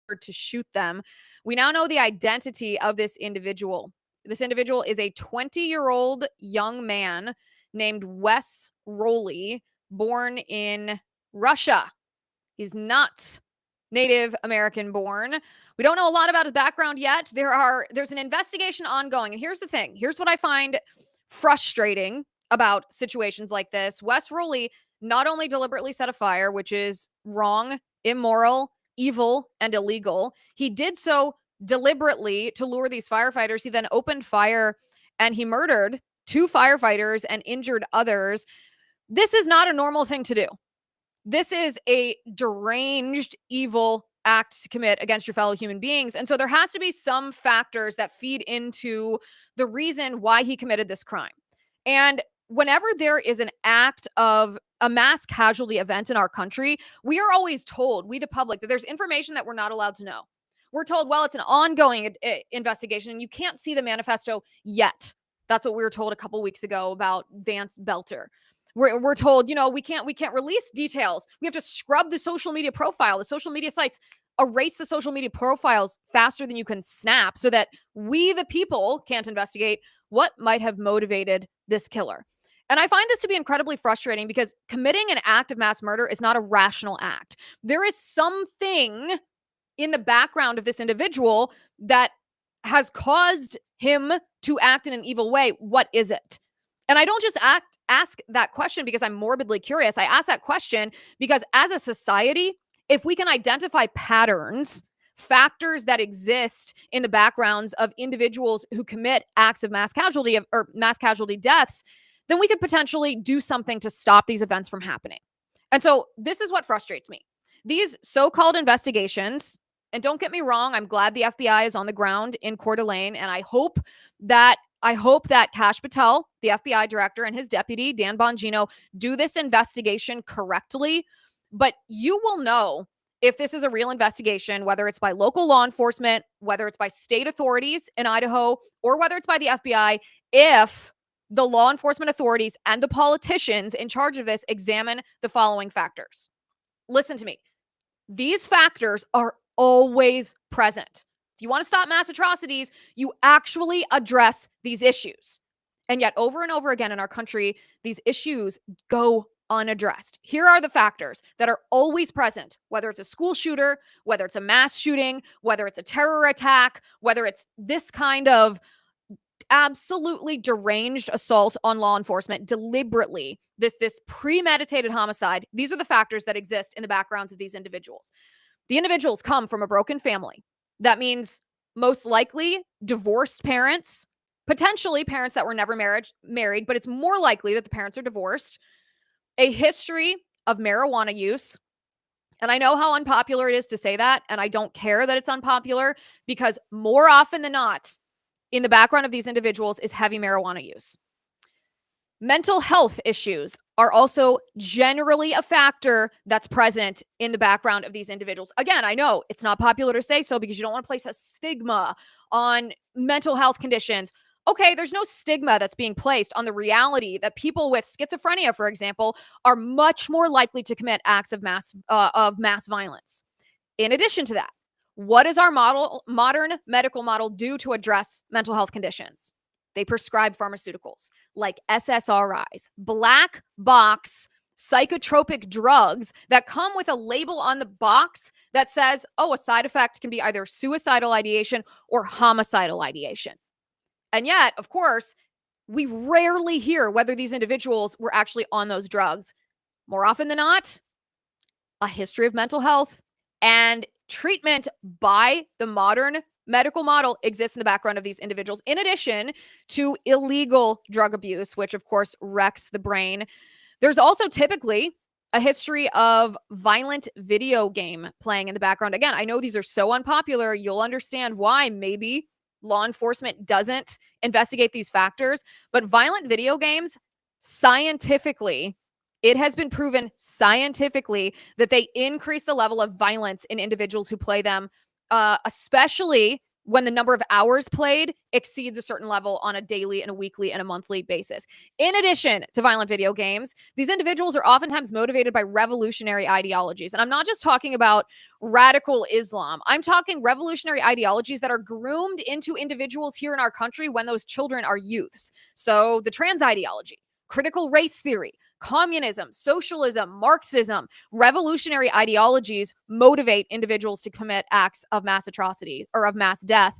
to shoot them. We now know the identity of this individual. This individual is a 20-year-old young man named Wes Rowley, born in Russia. He's not Native American born. We don't know a lot about his background yet. There's an investigation ongoing. And here's the thing. Here's what I find frustrating about situations like this. Wes Rowley not only deliberately set a fire, which is wrong, immoral, evil, and illegal. He did so deliberately to lure these firefighters. He then opened fire and he murdered 2 firefighters and injured others. This is not a normal thing to do. This is a deranged, evil act to commit against your fellow human beings. And so there has to be some factors that feed into the reason why he committed this crime. And whenever there is an act of a mass casualty event in our country, we are always told, we the public, that there's information that we're not allowed to know. We're told, well, it's an ongoing investigation and you can't see the manifesto yet. That's what we were told a couple weeks ago about Vance Belter. We're told, we can't release details. We have to scrub the social media profile. The social media sites erase the social media profiles faster than you can snap so that we, the people, can't investigate what might have motivated this killer. And I find this to be incredibly frustrating because committing an act of mass murder is not a rational act. There is something in the background of this individual that has caused him to act in an evil way. What is it? And I don't just ask that question because I'm morbidly curious. I ask that question because as a society, if we can identify patterns, factors that exist in the backgrounds of individuals who commit acts of mass casualty or mass casualty deaths, then we could potentially do something to stop these events from happening. And so this is what frustrates me. These so-called investigations, and don't get me wrong, I'm glad the FBI is on the ground in Coeur d'Alene, and I hope that Kash Patel, the FBI director, and his deputy, Dan Bongino, do this investigation correctly. But you will know if this is a real investigation, whether it's by local law enforcement, whether it's by state authorities in Idaho, or whether it's by the FBI, if the law enforcement authorities and the politicians in charge of this examine the following factors. Listen to me. These factors are always present. If you want to stop mass atrocities, you actually address these issues. And yet, over and over again in our country, these issues go unaddressed. Here are the factors that are always present, whether it's a school shooter, whether it's a mass shooting, whether it's a terror attack, whether it's this kind of absolutely deranged assault on law enforcement deliberately, this premeditated homicide. These are the factors that exist in the backgrounds of these individuals. The individuals come from a broken family. That means most likely divorced parents, potentially parents that were never married, but it's more likely that the parents are divorced, a history of marijuana use. And I know how unpopular it is to say that, and I don't care that it's unpopular because more often than not, in the background of these individuals is heavy marijuana use. Mental health issues are also generally a factor that's present in the background of these individuals. Again, I know it's not popular to say so because you don't want to place a stigma on mental health conditions. Okay, there's no stigma that's being placed on the reality that people with schizophrenia, for example, are much more likely to commit acts of mass violence. In addition to that, what does our modern medical model do to address mental health conditions? They prescribe pharmaceuticals like SSRIs, black box psychotropic drugs that come with a label on the box that says, a side effect can be either suicidal ideation or homicidal ideation. And yet, of course, we rarely hear whether these individuals were actually on those drugs. More often than not, a history of mental health and treatment by the modern medical model exists in the background of these individuals, in addition to illegal drug abuse, which of course wrecks the brain. There's also typically a history of violent video game playing in the background. Again, I know these are so unpopular. You'll understand why maybe law enforcement doesn't investigate these factors, but violent video games, scientifically, it has been proven scientifically that they increase the level of violence in individuals who play them, especially when the number of hours played exceeds a certain level on a daily and a weekly and a monthly basis. In addition to violent video games, these individuals are oftentimes motivated by revolutionary ideologies. And I'm not just talking about radical Islam. I'm talking revolutionary ideologies that are groomed into individuals here in our country when those children are youths. So the trans ideology, critical race theory, communism, socialism, Marxism, revolutionary ideologies motivate individuals to commit acts of mass atrocity or of mass death,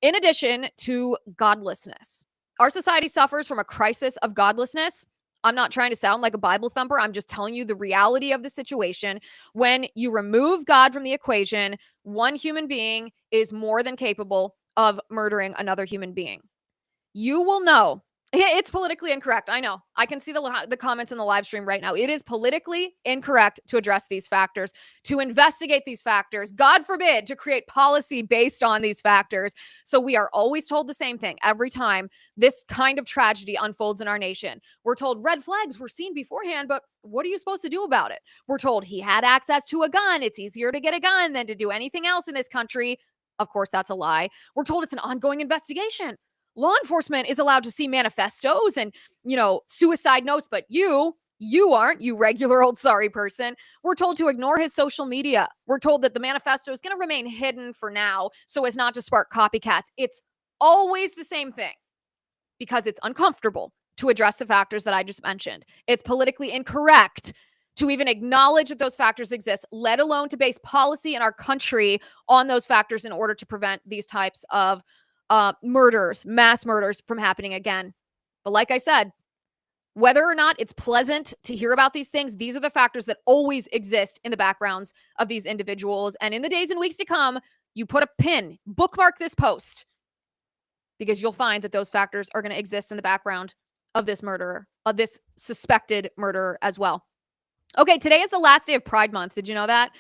in addition to godlessness. Our society suffers from a crisis of godlessness. I'm not trying to sound like a Bible thumper. I'm just telling you the reality of the situation. When you remove God from the equation, one human being is more than capable of murdering another human being. You will know. It's politically incorrect. I know. I can see the comments in the live stream right now. It is politically incorrect to address these factors, to investigate these factors, God forbid, to create policy based on these factors. So we are always told the same thing every time this kind of tragedy unfolds in our nation. We're told red flags were seen beforehand, but what are you supposed to do about it? We're told he had access to a gun. It's easier to get a gun than to do anything else in this country. Of course, that's a lie. We're told it's an ongoing investigation. Law enforcement is allowed to see manifestos and, suicide notes, but you aren't, you regular old sorry person. We're told to ignore his social media. We're told that the manifesto is going to remain hidden for now so as not to spark copycats. It's always the same thing because it's uncomfortable to address the factors that I just mentioned. It's politically incorrect to even acknowledge that those factors exist, let alone to base policy in our country on those factors in order to prevent these types of murders, mass murders from happening again. But like I said, whether or not it's pleasant to hear about these things, these are the factors that always exist in the backgrounds of these individuals. And in the days and weeks to come, you put a pin, bookmark this post, because you'll find that those factors are going to exist in the background of this murderer, of this suspected murderer as well. Okay, today is the last day of Pride Month. Did you know that?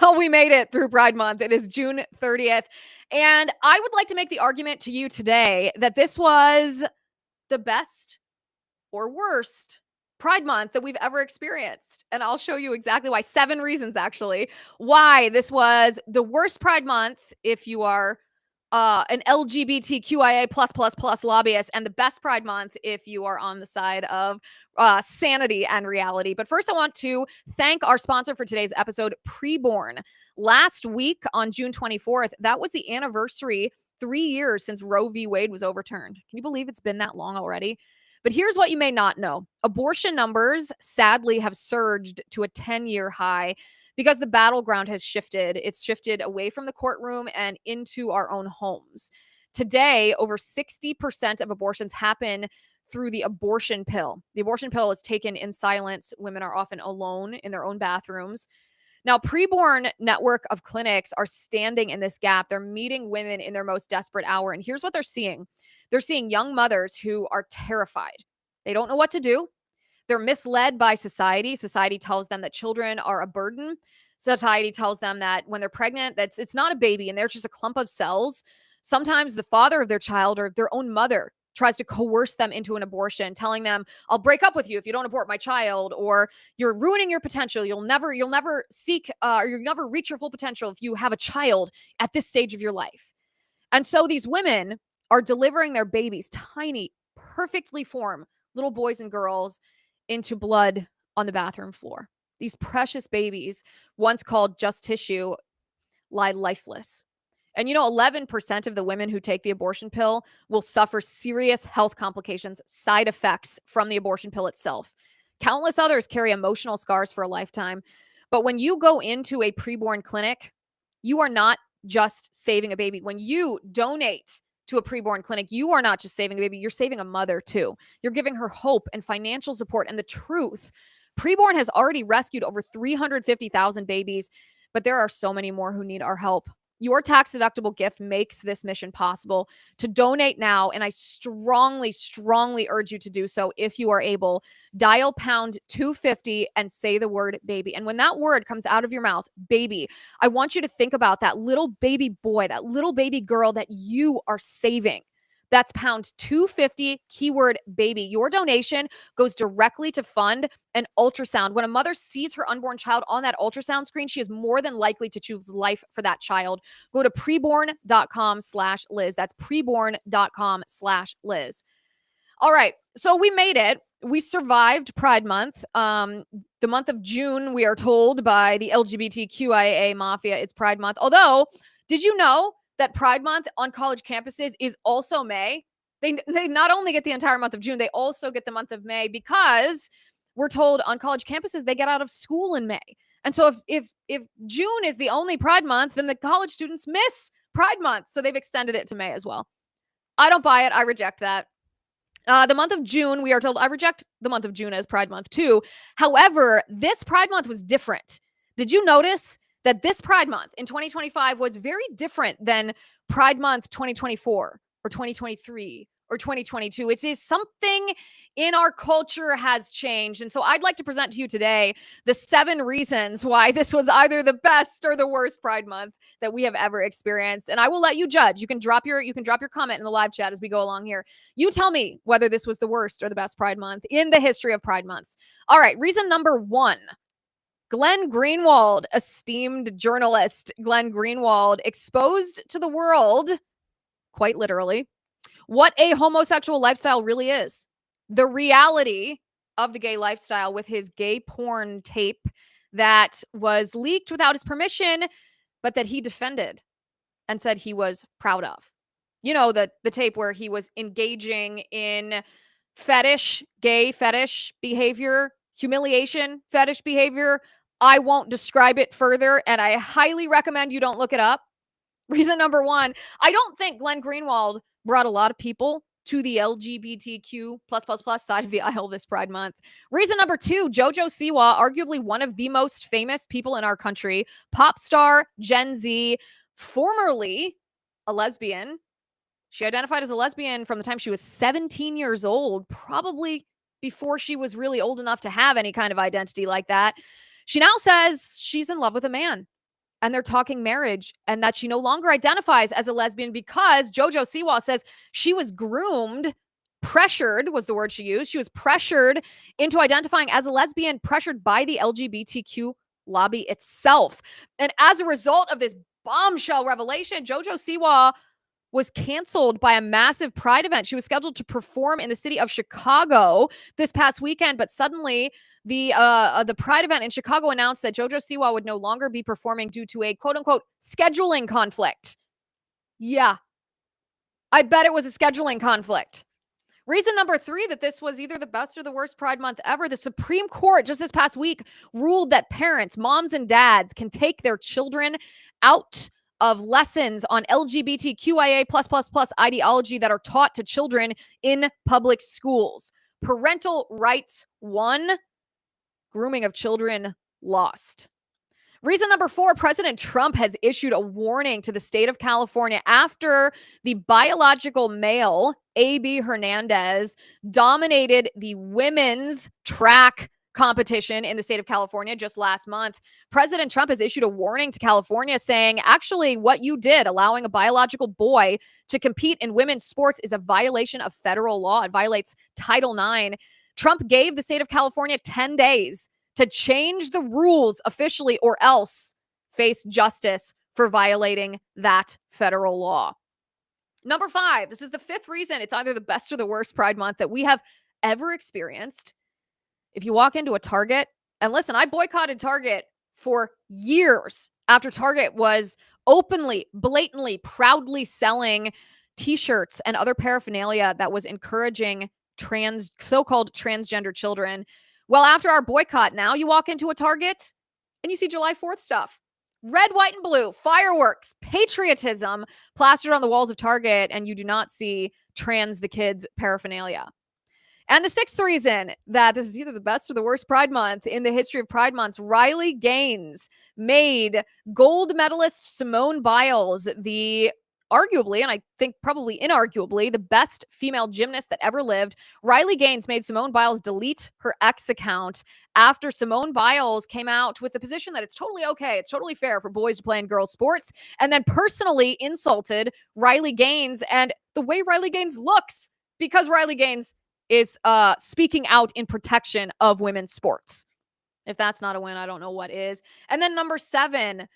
Well, we made it through Pride Month. It is June 30th. And I would like to make the argument to you today that this was the best or worst Pride Month that we've ever experienced. And I'll show you exactly why. 7 reasons, actually, why this was the worst Pride Month if you are an LGBTQIA++ lobbyist, and the best Pride Month if you are on the side of sanity and reality. But first, I want to thank our sponsor for today's episode, Preborn. Last week on June 24th, that was the anniversary, 3 years since Roe v. Wade was overturned. Can you believe it's been that long already? But here's what you may not know. Abortion numbers, sadly, have surged to a 10-year high because the battleground has shifted. It's shifted away from the courtroom and into our own homes. Today, over 60% of abortions happen through the abortion pill. The abortion pill is taken in silence. Women are often alone in their own bathrooms. Now, Preborn network of clinics are standing in this gap. They're meeting women in their most desperate hour. And here's what they're seeing. They're seeing young mothers who are terrified. They don't know what to do. They're misled by society. Society tells them that children are a burden. Society tells them that when they're pregnant, it's not a baby and they're just a clump of cells. Sometimes the father of their child or their own mother tries to coerce them into an abortion, telling them, I'll break up with you if you don't abort my child, or you're ruining your potential. You'll never seek, or you'll never reach your full potential if you have a child at this stage of your life. And so these women are delivering their babies, tiny, perfectly formed little boys and girls, into blood on the bathroom floor. These precious babies, once called just tissue, lie lifeless. And 11% of the women who take the abortion pill will suffer serious health complications, side effects from the abortion pill itself. Countless others carry emotional scars for a lifetime. But when you go into a preborn clinic, you are not just saving a baby. When you donate to a preborn clinic, you are not just saving a baby, you're saving a mother too. You're giving her hope and financial support and the truth. Preborn has already rescued over 350,000 babies, but there are so many more who need our help. Your tax-deductible gift makes this mission possible. To donate now, and I strongly, strongly urge you to do so if you are able, dial pound 250 and say the word baby. And when that word comes out of your mouth, baby, I want you to think about that little baby boy, that little baby girl that you are saving That's pound 250, keyword baby. Your donation goes directly to fund an ultrasound. When a mother sees her unborn child on that ultrasound screen, she is more than likely to choose life for that child. Go to preborn.com/Liz. That's preborn.com/Liz. All right. So we made it. We survived Pride Month. The month of June, we are told by the LGBTQIA mafia, is Pride Month. Although, did you know that Pride Month on college campuses is also May? They not only get the entire month of June, they also get the month of May, because we're told on college campuses they get out of school in May. And so if June is the only Pride Month, then the college students miss Pride Month. So they've extended it to May as well. I don't buy it. I reject that. The month of June, we are told, I reject the month of June as Pride Month too. However, this Pride Month was different. Did you notice that this Pride Month in 2025 was very different than Pride Month 2024 or 2023 or 2022? It is something in our culture has changed. And so I'd like to present to you today the 7 reasons why this was either the best or the worst Pride Month that we have ever experienced. And I will let you judge. You can drop your comment in the live chat as we go along here. You tell me whether this was the worst or the best Pride Month in the history of Pride Months. All right, reason number 1. Glenn Greenwald, esteemed journalist Glenn Greenwald, exposed to the world, quite literally, what a homosexual lifestyle really is. The reality of the gay lifestyle with his gay porn tape that was leaked without his permission, but that he defended and said he was proud of. You know, the tape where he was engaging in gay fetish behavior, humiliation, fetish behavior. I won't describe it further, and I highly recommend you don't look it up. Reason number 1, I don't think Glenn Greenwald brought a lot of people to the LGBTQ plus side of the aisle this Pride Month. Reason number 2, JoJo Siwa, arguably one of the most famous people in our country, pop star, Gen Z, formerly a lesbian. She identified as a lesbian from the time she was 17 years old, probably before she was really old enough to have any kind of identity like that. She now says she's in love with a man, and they're talking marriage, and that she no longer identifies as a lesbian because JoJo Siwa says she was groomed, pressured was the word she used. She was pressured into identifying as a lesbian, pressured by the LGBTQ lobby itself. And as a result of this bombshell revelation, JoJo Siwa was canceled by a massive Pride event. She was scheduled to perform in the city of Chicago this past weekend, but suddenly the Pride event in Chicago announced that JoJo Siwa would no longer be performing due to a quote-unquote scheduling conflict. Yeah, I bet it was a scheduling conflict. Reason number 3 that this was either the best or the worst Pride Month ever, the Supreme Court just this past week ruled that parents, moms and dads, can take their children out of lessons on LGBTQIA plus ideology that are taught to children in public schools. Parental rights won, grooming of children lost. Reason number 4, President Trump has issued a warning to the state of California after the biological male, A.B. Hernandez, dominated the women's track competition in the state of California just last month. President Trump has issued a warning to California saying, actually, what you did, allowing a biological boy to compete in women's sports, is a violation of federal law. It violates Title IX. Trump gave the state of California 10 days to change the rules officially or else face justice for violating that federal law. Number 5, this is the 5th reason it's either the best or the worst Pride Month that we have ever experienced. If you walk into a Target, and listen, I boycotted Target for years after Target was openly, blatantly, proudly selling t-shirts and other paraphernalia that was encouraging so-called transgender children. Well, after our boycott, now you walk into a Target and you see July 4th stuff. Red, white, and blue, fireworks, patriotism plastered on the walls of Target, and you do not see trans the kids paraphernalia. And the 6th reason that this is either the best or the worst Pride Month in the history of Pride Months, Riley Gaines made gold medalist Simone Biles the arguably, and I think probably inarguably, the best female gymnast that ever lived. Riley Gaines made Simone Biles delete her X account after Simone Biles came out with the position that it's totally okay, it's totally fair for boys to play in girls' sports, and then personally insulted Riley Gaines and the way Riley Gaines looks, because Riley Gaines is speaking out in protection of women's sports. If that's not a win, I don't know what is. And then number 7,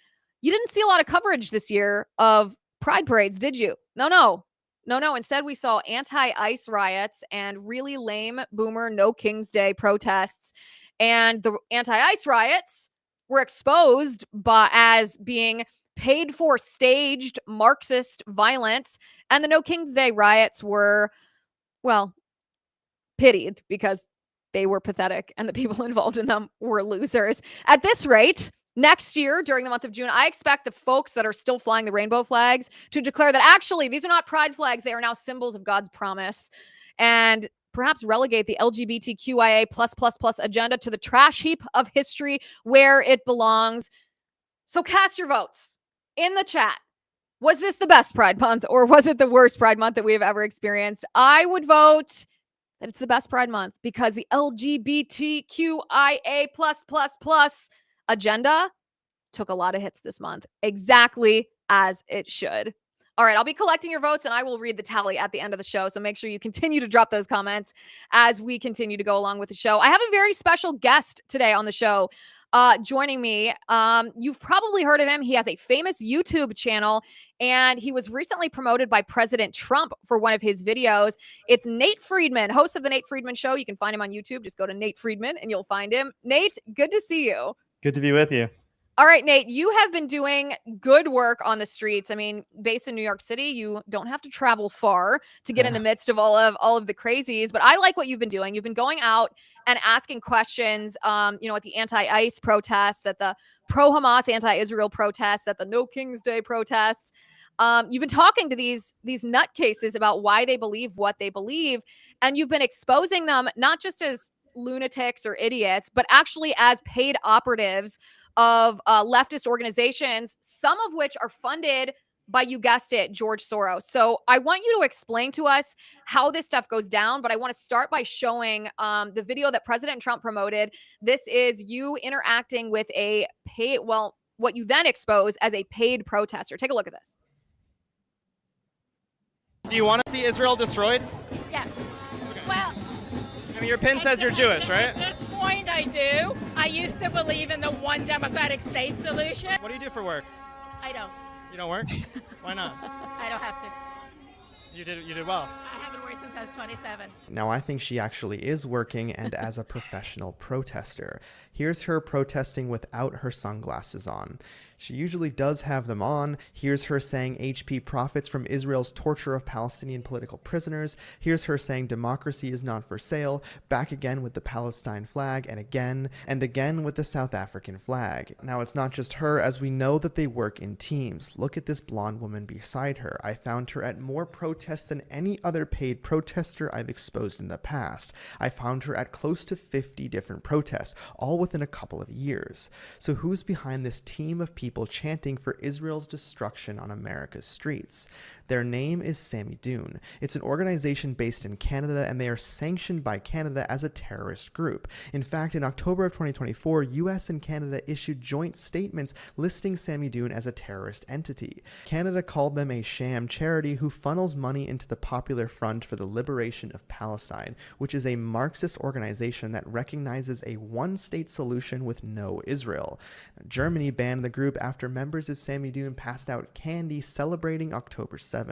you didn't see a lot of coverage this year of pride parades, did you? No. Instead, we saw anti-ICE riots and really lame boomer No King's Day protests. And the anti-ICE riots were exposed as being paid for staged Marxist violence. And the No King's Day riots were, well, pitied because they were pathetic and the people involved in them were losers. At this rate, next year, during the month of June, I expect the folks that are still flying the rainbow flags to declare that actually these are not pride flags. They are now symbols of God's promise, and perhaps relegate the LGBTQIA++ agenda to the trash heap of history where it belongs. So cast your votes in the chat. Was this the best Pride Month, or was it the worst Pride Month that we have ever experienced? I would vote that it's the best Pride Month because the LGBTQIA++ agenda took a lot of hits this month, exactly as it should. All right, I'll be collecting your votes and I will read the tally at the end of the show. So make sure you continue to drop those comments as we continue to go along with the show. I have a very special guest today on the show. Joining me. You've probably heard of him. He has a famous YouTube channel, and he was recently promoted by President Trump for one of his videos. It's Nate Friedman, host of the Nate Friedman Show. You can find him on YouTube. Just go to Nate Friedman and you'll find him. Nate, good to see you. Good to be with you. All right, Nate, you have been doing good work on the streets. I mean, based in New York City, you don't have to travel far to get in the midst of all of the crazies. But I like what you've been doing. You've been going out and asking questions, at the anti-ICE protests, at the pro-Hamas, anti-Israel protests, at the No King's Day protests. You've been talking to these nutcases about why they believe what they believe, and you've been exposing them not just as lunatics or idiots, but actually as paid operatives of leftist organizations, some of which are funded by, you guessed it, George Soros. So I want you to explain to us how this stuff goes down, but I want to start by showing the video that President Trump promoted. This is you interacting with what you then expose as a paid protester. Take a look at this. Do you want to see Israel destroyed? Yeah. Okay. Well, I mean, your pin says you're Jewish, right? At this point, I do. I used to believe in the one democratic state solution. What do you do for work? I don't. You don't work? Why not? I don't have to. So you did well. I haven't worked since I was 27. Now, I think she actually is working, and as a professional protester. Here's her protesting without her sunglasses on. She usually does have them on. Here's her saying HP profits from Israel's torture of Palestinian political prisoners. Here's her saying democracy is not for sale. Back again with the Palestine flag, and again with the South African flag. Now, it's not just her, as we know that they work in teams. Look at this blonde woman beside her. I found her at more protests than any other paid protester I've exposed in the past. I found her at close to 50 different protests, all within a couple of years. So who's behind this team of people chanting for Israel's destruction on America's streets? Their name is Sami Dune. It's an organization based in Canada, and they are sanctioned by Canada as a terrorist group. In fact, in October of 2024, US and Canada issued joint statements listing Sami Dune as a terrorist entity. Canada called them a sham charity who funnels money into the Popular Front for the Liberation of Palestine, which is a Marxist organization that recognizes a one-state solution with no Israel. Germany banned the group after members of Sami Dune passed out candy celebrating October 7th.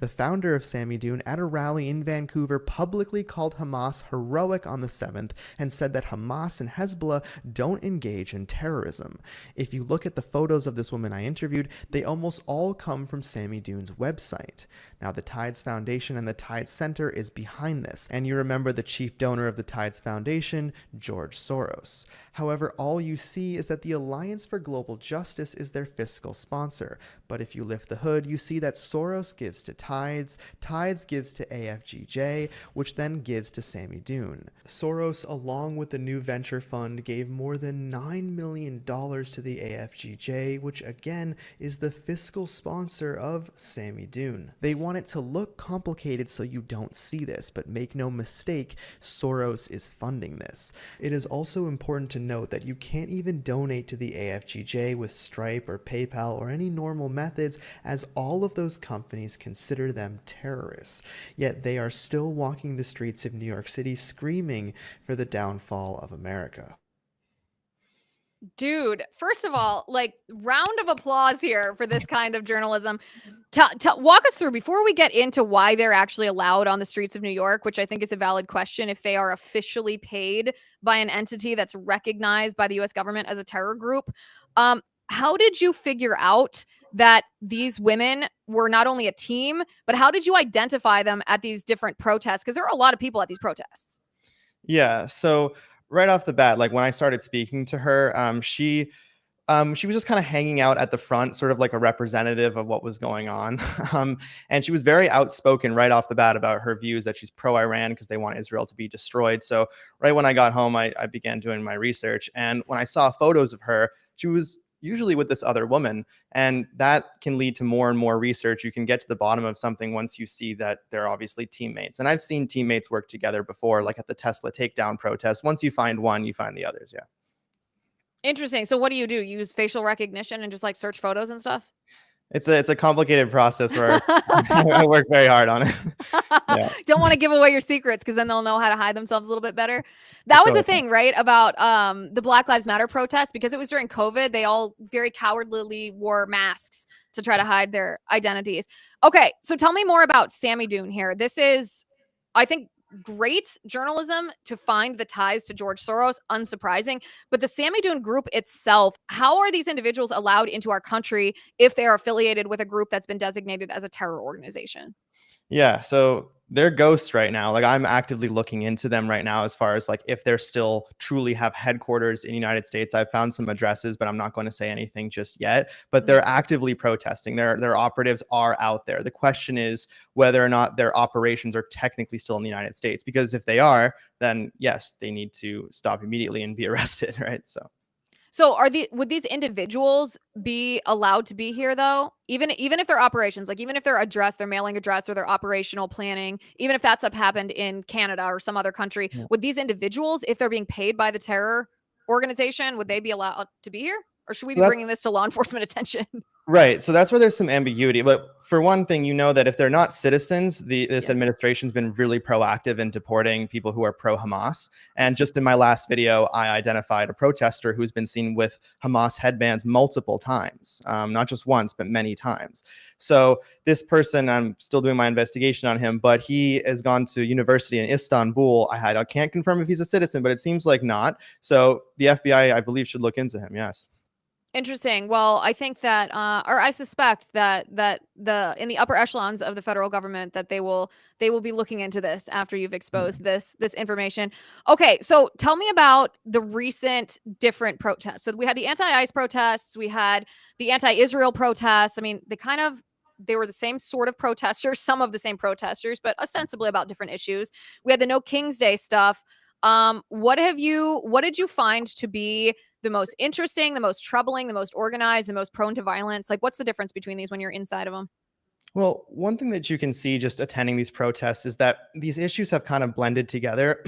The founder of Sami Dune, at a rally in Vancouver, publicly called Hamas heroic on the 7th and said that Hamas and Hezbollah don't engage in terrorism. If you look at the photos of this woman I interviewed, they almost all come from Sami Dune's website. Now, the Tides Foundation and the Tides center is behind this. And you remember the chief donor of the Tides Foundation, George Soros. However, all you see is that the Alliance for Global Justice is their fiscal sponsor. But if you lift the hood, you see that Soros gives to Tides, Tides gives to AFGJ, which then gives to Sammy Dune. Soros, along with the new venture fund, gave more than $9 million to the AFGJ, which again is the fiscal sponsor of Sammy Dune. They want it to look complicated so you don't see this, but make no mistake, Soros is funding this. It is also important to note that you can't even donate to the AFGJ with Stripe or PayPal or any normal methods, as all of those companies consider them terrorists. Yet they are still walking the streets of New York City screaming for the downfall of America. Dude, first of all, like, round of applause here for this kind of journalism. Walk us through, before we get into why they're actually allowed on the streets of New York, which I think is a valid question, if they are officially paid by an entity that's recognized by the US government as a terror group. How did you figure out that these women were not only a team, but how did you identify them at these different protests? Because there are a lot of people at these protests. Yeah. So right off the bat, like when I started speaking to her, she was just kind of hanging out at the front, sort of like a representative of what was going on. And she was very outspoken right off the bat about her views that she's pro-Iran because they want Israel to be destroyed. So right when I got home, I began doing my research. And when I saw photos of her, she was usually with this other woman. And that can lead to more and more research. You can get to the bottom of something once you see that they're obviously teammates. And I've seen teammates work together before, like at the Tesla takedown protest. Once you find one, you find the others. Yeah. Interesting. So what do? You use facial recognition and just like search photos and stuff? It's a complicated process where I work very hard on it. Yeah. Don't want to give away your secrets because then they'll know how to hide themselves a little bit better. That was the thing, right? About the Black Lives Matter protest, because it was during COVID. They all very cowardly wore masks to try to hide their identities. Okay, so tell me more about Sammy Dune here. This is, I think, great journalism to find the ties to George Soros, unsurprising. But the Sammy Dune group itself, how are these individuals allowed into our country if they are affiliated with a group that's been designated as a terror organization? Yeah, so they're ghosts right now. Like I'm actively looking into them right now as far as like if they're still truly have headquarters in the United States. I've found some addresses, but I'm not going to say anything just yet. But they're actively protesting. Their operatives are out there. The question is whether or not their operations are technically still in the United States. Because if they are, then yes, they need to stop immediately and be arrested, right? So would these individuals be allowed to be here though? Even if their operations, like even if their address, their mailing address or their operational planning, even if that's happened in Canada or some other country, would these individuals, if they're being paid by the terror organization, would they be allowed to be here? Or should we be bringing this to law enforcement attention? Right. So that's where there's some ambiguity. But for one thing, you know that if they're not citizens, this administration's been really proactive in deporting people who are pro-Hamas. And just in my last video, I identified a protester who's been seen with Hamas headbands multiple times, not just once, but many times. So this person, I'm still doing my investigation on him, but he has gone to university in Istanbul. I can't confirm if he's a citizen, but it seems like not. So the FBI, I believe, should look into him. Yes. Interesting. Well, I think that, or I suspect that in the upper echelons of the federal government that they will be looking into this after you've exposed this information. Okay, so tell me about the recent different protests. So we had the anti-ICE protests, we had the anti-Israel protests. I mean, they were the same sort of protesters, some of the same protesters, but ostensibly about different issues. We had the No King's Day stuff. What did you find to be the most interesting, the most troubling, the most organized, the most prone to violence? Like, what's the difference between these when you're inside of them? Well, one thing that you can see just attending these protests is that these issues have kind of blended together.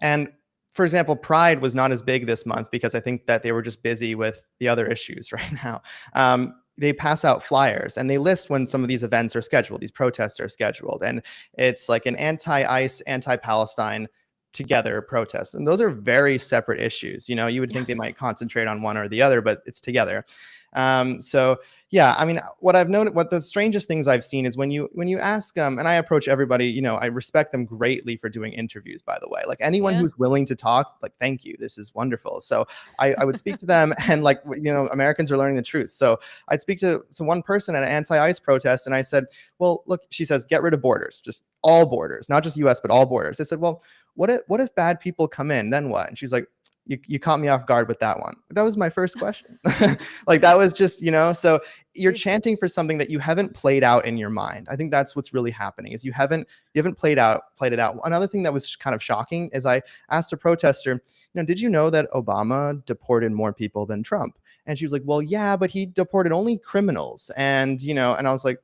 And for example, Pride was not as big this month because I think that they were just busy with the other issues right now. They pass out flyers and they list when some of these events are scheduled, these protests are scheduled. And it's like an anti-ICE, anti-Palestine together protests. And those are very separate issues. You know, you would think they might concentrate on one or the other, but it's together. So yeah, I mean, what I've known, what the strangest things I've seen is when you ask, and I approach everybody, you know, I respect them greatly for doing interviews, by the way, like anyone Yeah. who's willing to talk, like, thank you, this is wonderful. So I would speak to them, and like, you know, Americans are learning the truth. So I'd speak to one person at an anti-ICE protest, and I said, well, look, she says, get rid of borders, just all borders, not just US, but all borders. I said, well, what if bad people come in, then what? And she's like, you caught me off guard with that one. That was my first question. Like, that was just, you know, so you're chanting for something that you haven't played out in your mind. I think that's what's really happening, is you haven't played it out. Another thing that was kind of shocking is I asked a protester, you know, did you know that Obama deported more people than Trump? And she was like, well, yeah, but he deported only criminals. And, you know, and I was like,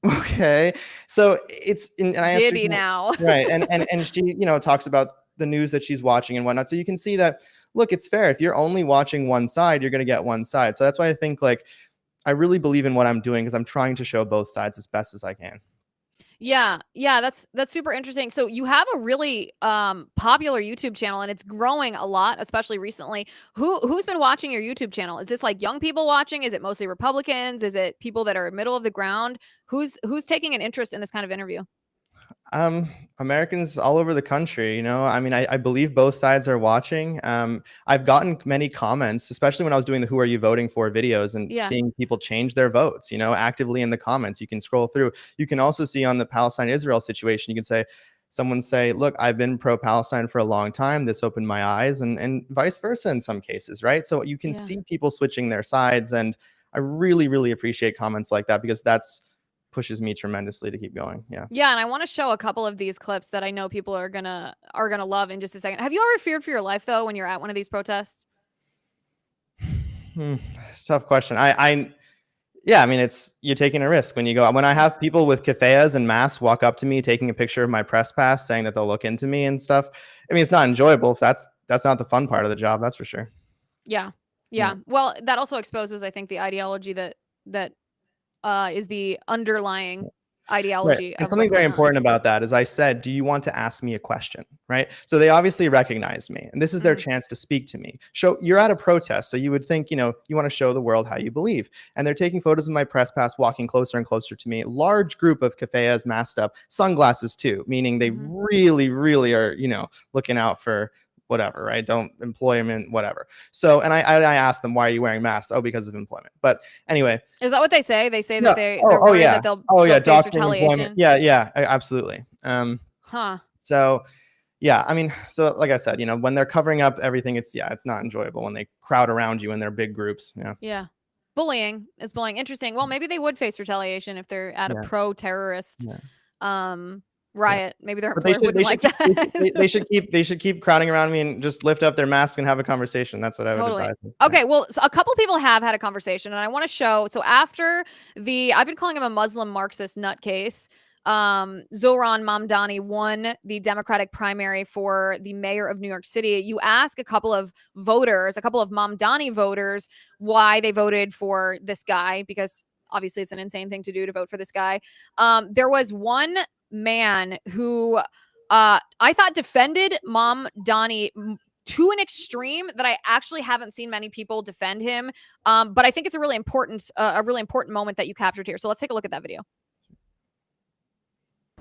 okay. So it's, and I asked her, Did he now? right. And she, you know, talks about the news that she's watching and whatnot. So you can see that, look, it's fair. If you're only watching one side, you're going to get one side. So that's why I think, like, I really believe in what I'm doing, because I'm trying to show both sides as best as I can. Yeah, that's super interesting. So you have a really popular YouTube channel, and it's growing a lot, especially recently. Who's been watching your YouTube channel? Is this like young people watching? Is it mostly Republicans? Is it people that are middle of the ground? Who's taking an interest in this kind of interview? Americans all over the country, you know, I mean, I believe both sides are watching. I've gotten many comments, especially when I was doing the "Who Are You Voting For" videos, and seeing people change their votes, you know, actively in the comments. You can scroll through. You can also see on the Palestine-Israel situation, you can say, someone say, look, I've been pro-Palestine for a long time. This opened my eyes, and vice versa in some cases, right? So you can see people switching their sides. And I really, really appreciate comments like that, because that's pushes me tremendously to keep going. Yeah, and I want to show a couple of these clips that I know people are gonna love in just a second. Have you ever feared for your life, though, when you're at one of these protests? It's a tough question. Yeah, I mean, it's, you're taking a risk when you go. When I have people with keffiyehs and masks walk up to me, taking a picture of my press pass, saying that they'll look into me and stuff. I mean, it's not enjoyable. If that's not the fun part of the job, that's for sure. Yeah. Well, that also exposes, I think, the ideology that is the underlying ideology And of something what's very going on. important about that is I said, do you want to ask me a question? Right. So they obviously recognize me, and this is their chance to speak to me. You're at a protest, so you would think, you know, you want to show the world how you believe. And they're taking photos of my press pass, walking closer and closer to me. Large group of keffiyehs, masked up, sunglasses too, meaning they really, really are, you know, looking out for whatever, right? Don't employment, whatever. So, and I asked them, why are you wearing masks? Oh, because of employment. But anyway, is that what they say? They say that they're oh worried yeah, that they'll face doctoring retaliation. employment. Yeah, absolutely. So yeah, I mean, so like I said, you know, when they're covering up everything, it's not enjoyable when they crowd around you in their big groups. Yeah. Bullying is bullying. Interesting. Well, maybe they would face retaliation if they're at a pro-terrorist riot. Maybe their employer wouldn't like that. They should keep crowding around me and just lift up their mask and have a conversation. That's what I would advise them. Okay, well, so a couple people have had a conversation, and I want to show. So after I've been calling him a Muslim Marxist nutcase. Zohran Mamdani won the Democratic primary for the mayor of New York City. You ask a couple of Mamdani voters, why they voted for this guy, because obviously it's an insane thing to do to vote for this guy. There was one man who I thought defended Mamdani to an extreme that I actually haven't seen many people defend him. But I think it's a really important moment that you captured here. So let's take a look at that video.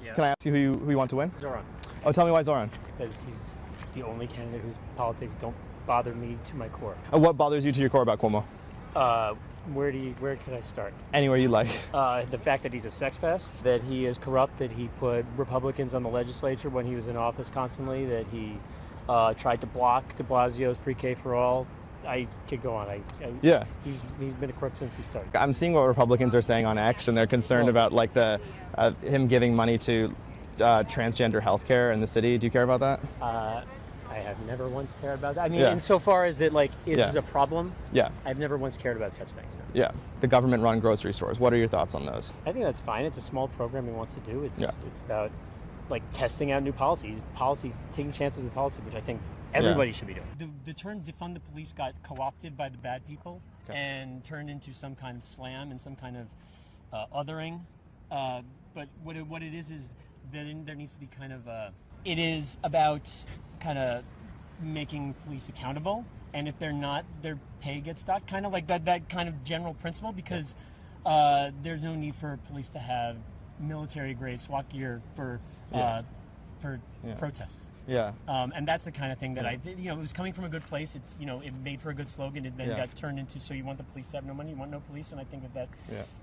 Yeah. Can I ask you who you want to win? Zohran. Oh, tell me why Zohran. Because he's the only candidate whose politics don't bother me to my core. What bothers you to your core about Cuomo? Where can I start? Anywhere you like. The fact that he's a sex pest, that he is corrupt, that he put Republicans on the legislature when he was in office constantly, that he tried to block de Blasio's pre-K for all. I could go on. He's been a crook since he started. I'm seeing what Republicans are saying on X, and they're concerned about like the him giving money to transgender healthcare in the city. Do you care about that? I have never once cared about that. I mean, insofar as that, like, is this a problem? Yeah. I've never once cared about such things. No. Yeah. The government-run grocery stores. What are your thoughts on those? I think that's fine. It's a small program he wants to do. It's about like testing out new policies, taking chances with policy, which I think everybody should be doing. The term defund the police got co-opted by the bad people and turned into some kind of slam and some kind of othering. But what it is that there needs to be kind of it is about kind of making police accountable, and if they're not, their pay gets docked. Kind of like that kind of general principle, because there's no need for police to have military grade SWAT gear for protests. Yeah. And that's the kind of thing that it was coming from a good place. It's, it made for a good slogan. It then got turned into, so you want the police to have no money, you want no police. And I think that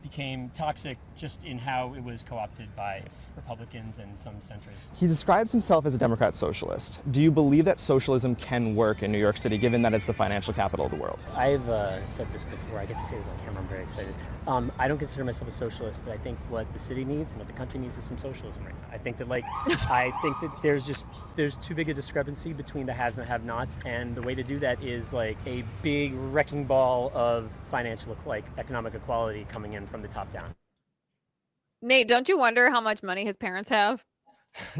became toxic just in how it was co-opted by Republicans and some centrists. He describes himself as a Democrat socialist. Do you believe that socialism can work in New York City, given that it's the financial capital of the world? I've said this before. I get to say this on camera. I'm very excited. I don't consider myself a socialist, but I think what the city needs and what the country needs is some socialism right now. I think that there's too big a discrepancy between the haves and the have-nots, and the way to do that is like a big wrecking ball of financial, economic equality coming in from the top down. Nate, don't you wonder how much money his parents have?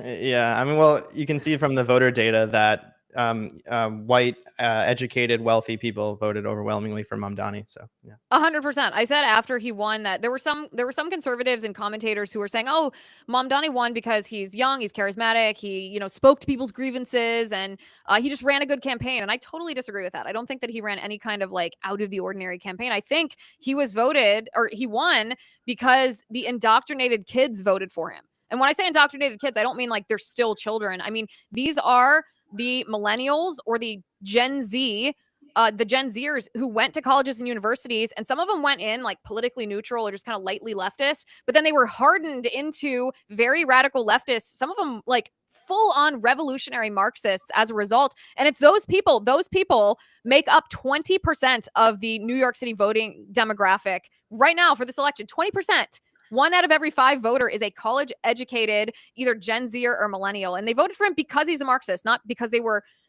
Yeah, I mean, well, you can see from the voter data that white, educated, wealthy people voted overwhelmingly for Mamdani. So yeah, 100%. I said after he won that there were some conservatives and commentators who were saying, "Oh, Mamdani won because he's young, he's charismatic, he spoke to people's grievances, and he just ran a good campaign." And I totally disagree with that. I don't think that he ran any kind of out of the ordinary campaign. I think he won because the indoctrinated kids voted for him. And when I say indoctrinated kids, I don't mean they're still children. I mean, these are the millennials or the Gen Z, the Gen Zers who went to colleges and universities, and some of them went in politically neutral or just kind of lightly leftist, but then they were hardened into very radical leftists, some of them full on revolutionary Marxists as a result. And it's those people make up 20% of the New York City voting demographic right now for this election. 20%. 1 out of every 5 voter is a college-educated, either Gen Z or millennial. And they voted for him because he's a Marxist, not because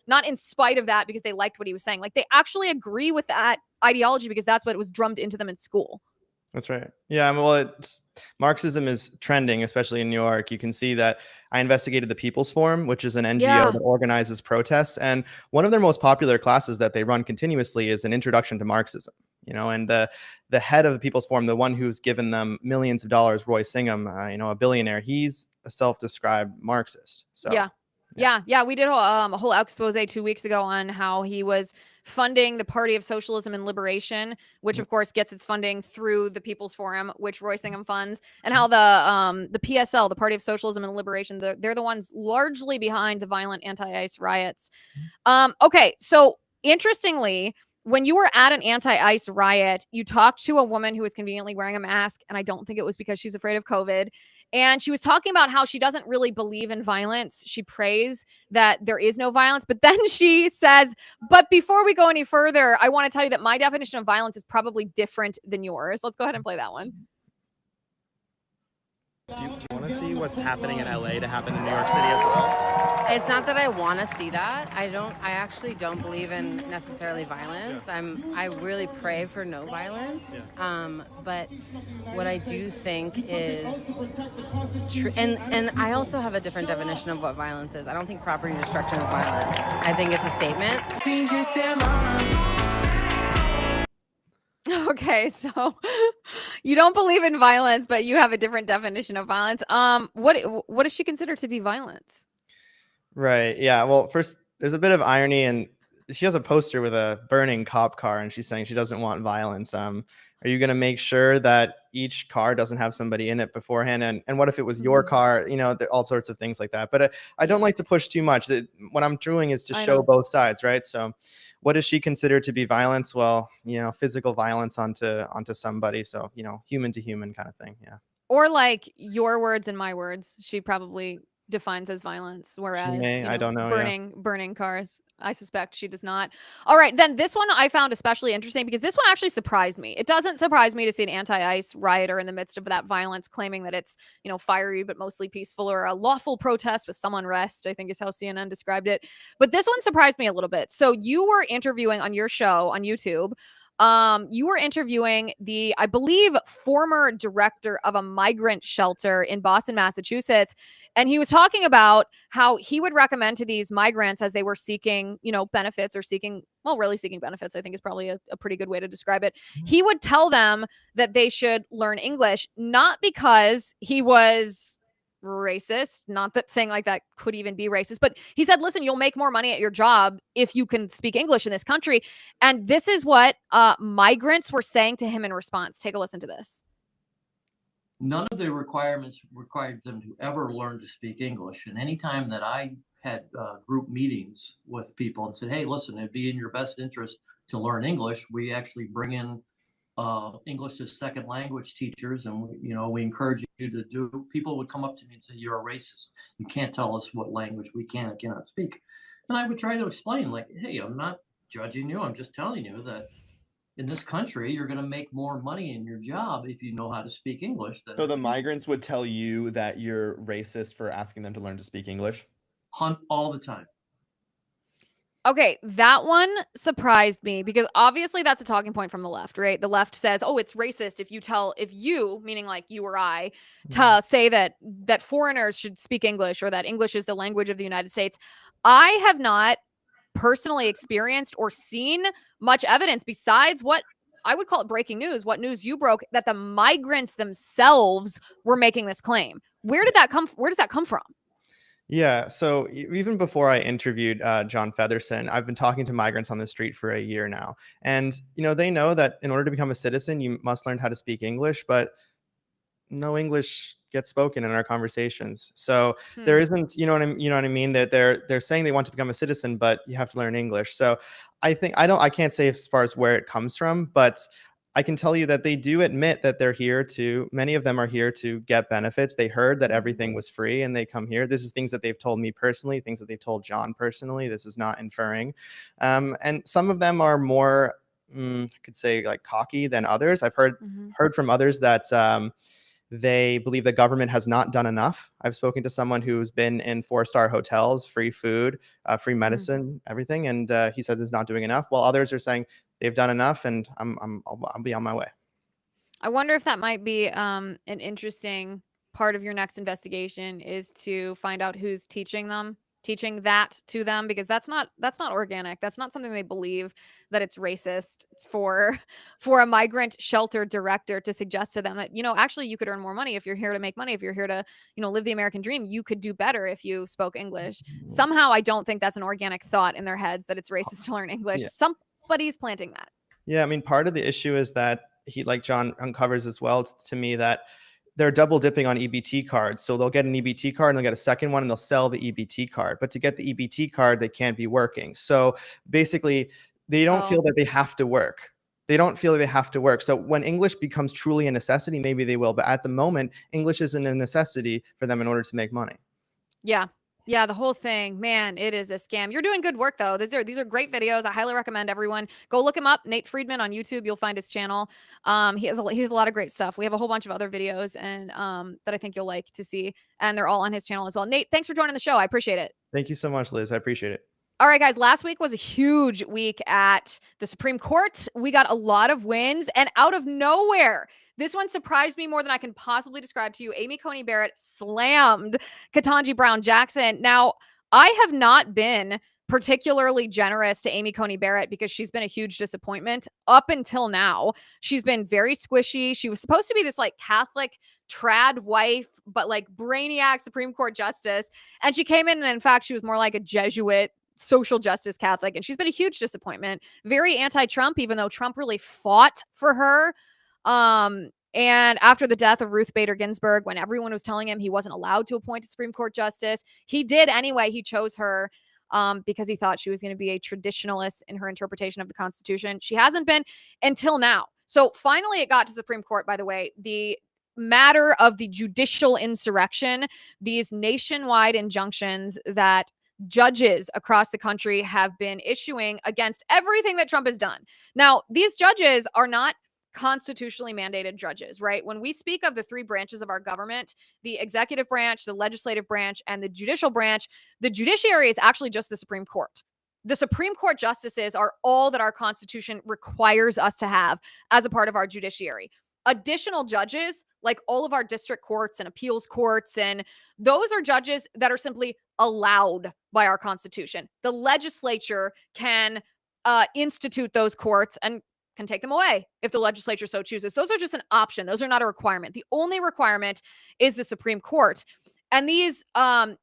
not in spite of that, because they liked what he was saying. They actually agree with that ideology because that's what was drummed into them in school. That's right. Yeah, I mean, well, Marxism is trending, especially in New York. You can see that I investigated the People's Forum, which is an NGO that organizes protests. And one of their most popular classes that they run continuously is an introduction to Marxism. And the head of the People's Forum, the one who's given them millions of dollars, Roy Singham, a billionaire, he's a self-described Marxist. So yeah. We did a whole expose 2 weeks ago on how he was funding the Party of Socialism and Liberation, which of course gets its funding through the People's Forum, which Roy Singham funds, and how the PSL, the Party of Socialism and Liberation, they're the ones largely behind the violent anti-ICE riots. Okay, so interestingly, when you were at an anti-ICE riot, you talked to a woman who was conveniently wearing a mask, and I don't think it was because she's afraid of COVID. And she was talking about how she doesn't really believe in violence. She prays that there is no violence. But then she says, but before we go any further, I want to tell you that my definition of violence is probably different than yours. Let's go ahead and play that one. Do you want to see what's happening in LA to happen in New York City as well? It's not that I want to see that. I actually don't believe in necessarily violence. I really pray for no violence. But what I do think is and I also have a different definition of what violence is. I don't think property destruction is violence. I think it's a statement. Okay, so you don't believe in violence, but you have a different definition of violence. What does she consider to be violence? Right. Yeah. Well, first, there's a bit of irony, and she has a poster with a burning cop car, and she's saying she doesn't want violence. Are you going to make sure that each car doesn't have somebody in it beforehand? And what if it was your car? All sorts of things like that. But I don't like to push too much. What I'm doing is to show both sides, right? So what does she consider to be violence? Well, physical violence onto somebody. So, human to human kind of thing. Yeah. Or your words and my words. She probably defines as violence, whereas I don't know, burning cars, I suspect she does not. All right, then this one I found especially interesting because this one actually surprised me. It doesn't surprise me to see an anti-ICE rioter in the midst of that violence claiming that it's fiery but mostly peaceful, or a lawful protest with some unrest, I think is how CNN described it. But this one surprised me a little bit. So you were interviewing on your show on YouTube. You were interviewing the, I believe, former director of a migrant shelter in Boston, Massachusetts. And he was talking about how he would recommend to these migrants as they were seeking, benefits or really seeking benefits, I think is probably a pretty good way to describe it. He would tell them that they should learn English, not because he was racist. Not that saying like that could even be racist, but he said, listen, you'll make more money at your job if you can speak English in this country. And this is what migrants were saying to him in response. Take a listen to this. None of the requirements required them to ever learn to speak English. And anytime that I had group meetings with people and said, hey, listen, it'd be in your best interest to learn English, we actually bring in English as second language teachers, and we encourage you to do. People would come up to me and say, you're a racist. You can't tell us what language we can and cannot speak. And I would try to explain, like, hey, I'm not judging you. I'm just telling you that in this country, you're going to make more money in your job if you know how to speak English. So the migrants would tell you that you're racist for asking them to learn to speak English? Hunt all the time. Okay, that one surprised me because obviously that's a talking point from the left, right? The left says, "Oh, it's racist if you, meaning like you or I, to say that foreigners should speak English or that English is the language of the United States." I have not personally experienced or seen much evidence besides what I would call it breaking news, what news you broke, that the migrants themselves were making this claim. Where does that come from? Yeah, so even before I interviewed John Featherson, I've been talking to migrants on the street for a year now. And, they know that in order to become a citizen, you must learn how to speak English, but no English gets spoken in our conversations. So there isn't, you know what I mean? That they're saying they want to become a citizen, but you have to learn English. So I think I can't say as far as where it comes from, but I can tell you that they do admit that many of them are here to get benefits. They heard that everything was free and they come here. This is things that they've told me personally, things that they've told John personally. This is not inferring. And some of them are more, I could say, like cocky than others. I've heard from others that they believe the government has not done enough. I've spoken to someone who's been in 4-star hotels, free food, free medicine, everything. And he said it's not doing enough, while others are saying they've done enough and I'll be on my way. I wonder if that might be an interesting part of your next investigation is to find out who's teaching that to them, because that's not organic. That's not something they believe, that it's racist. It's for a migrant shelter director to suggest to them that, actually you could earn more money if you're here to make money. If you're here to, live the American dream, you could do better if you spoke English. Somehow I don't think that's an organic thought in their heads that it's racist to learn English. Yeah. Somebody's planting that. Yeah, I mean, part of the issue is that he, like John uncovers as well, to me, that they're double dipping on EBT cards. So they'll get an EBT card and they'll get a second one and they'll sell the EBT card. But to get the EBT card, they can't be working. So basically, they don't feel that they have to work. They don't feel that they have to work. So when English becomes truly a necessity, maybe they will. But at the moment, English isn't a necessity for them in order to make money. Yeah. Yeah, the whole thing, man, it is a scam. You're doing good work though. These are great videos. I highly recommend everyone go look him up. Nate Friedman on YouTube. You'll find his channel. He has a lot of great stuff. We have a whole bunch of other videos and that I think you'll like to see, and they're all on his channel as well. Nate, thanks for joining the show. I appreciate it. Thank you so much, Liz. I appreciate it. All right, guys, last week was a huge week at the Supreme Court. We got a lot of wins, and out of nowhere, this one surprised me more than I can possibly describe to you. Amy Coney Barrett slammed Ketanji Brown Jackson. Now, I have not been particularly generous to Amy Coney Barrett because she's been a huge disappointment up until now. She's been very squishy. She was supposed to be this like Catholic trad wife, but like brainiac Supreme Court justice. And she came in and in fact, she was more like a Jesuit social justice Catholic. And she's been a huge disappointment. Very anti-Trump, even though Trump really fought for her. And after the death of Ruth Bader Ginsburg, when everyone was telling him he wasn't allowed to appoint a Supreme Court justice, he did anyway. He chose her because he thought she was going to be a traditionalist in her interpretation of the Constitution. She hasn't been until now. So finally it got to Supreme Court, by the way, the matter of the judicial insurrection, these nationwide injunctions that judges across the country have been issuing against everything that Trump has done. Now, these judges are not constitutionally mandated judges, right? When we speak of the three branches of our government, the executive branch, the legislative branch, and the judicial branch, the judiciary is actually just the Supreme Court. The Supreme Court justices are all that our Constitution requires us to have as a part of our judiciary. Additional judges, like all of our district courts and appeals courts, and those are judges that are simply allowed by our Constitution. The legislature can institute those courts and can take them away if the legislature so chooses. Those are just an option. Those are not a requirement. The only requirement is the Supreme Court. And these